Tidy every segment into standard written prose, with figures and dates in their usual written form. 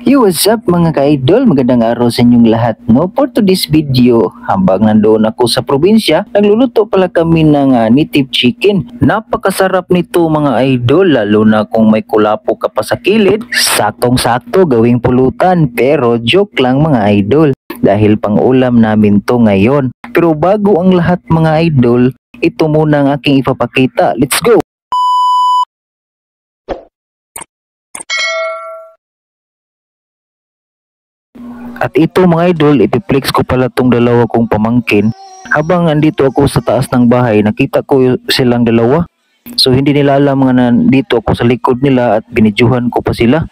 Yo, what's up mga ka-idol? Magandang araw sa inyong lahat, no? For today's video, habang nandoon ako sa probinsya, nagluluto pala kami ng native chicken. Napakasarap nito mga idol, lalo na kung may kulapo ka pa sa kilid. Saktong-sakto gawing pulutan, pero joke lang mga idol. Dahil pang ulam namin to ngayon. Pero bago ang lahat mga idol, ito muna ang aking ipapakita. Let's go! At ito mga idol, ipiplex ko pala tong dalawa kong pamangkin. Habang andito ako sa taas ng bahay, nakita ko silang dalawa. So hindi nila alam nga nandito ako sa likod nila at binidyuhan ko pa sila.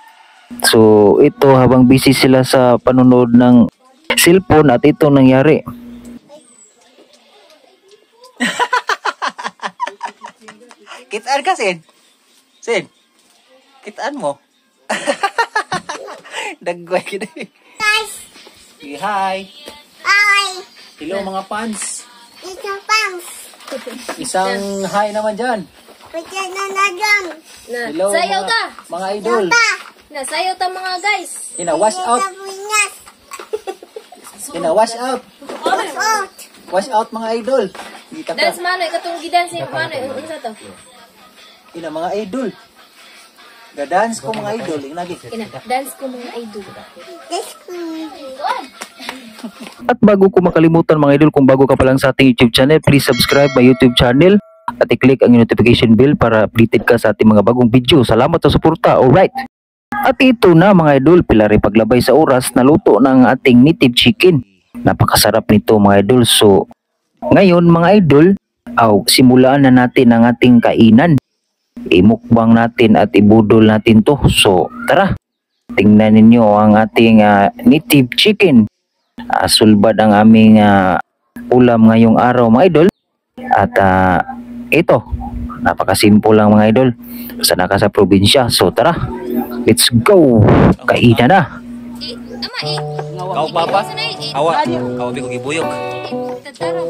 So ito habang busy sila sa panonood ng cellphone at ito nangyari. Kitaan ka, Sin? Sin? Kitaan mo? Dagway ka din. Say hi. Hi. Hello mga fans. Ito pants. Isang hi naman dyan. Pwede na dyan. Hello Sayaw mga, ta. mga idol. Pa. Sayaw ta mga guys. Wash out. Wash out. Out. Wash out mga idol. Kita Dance ka. manoy katong gidance manoy unsa to? Mga idol. Ga-dance ko mga idol. Inagi. Dance ko mga idol. Let's go. At bago ko makalimutan mga idol, kung bago ka pa lang sa ating YouTube channel, please subscribe my YouTube channel at i-click ang notification bell para updated ka sa ating mga bagong video. Salamat sa suporta. Alright. At ito na mga idol, pilari paglabay sa oras, naluto ng ating native chicken. Napakasarap nito mga idol. So, ngayon mga idol, simulaan na natin ang ating kainan. Imukbang natin at ibudol natin to. So, tara. Tingnan ninyo ang ating native chicken. Sulbad ang aming ulam ngayong araw mga idol. At ito, napakasimple lang mga idol. Sana ka sa probinsya. So tara, let's go. Kainan na. Ama Kau papa? Awa. Kau biko gibuyok. Tatara.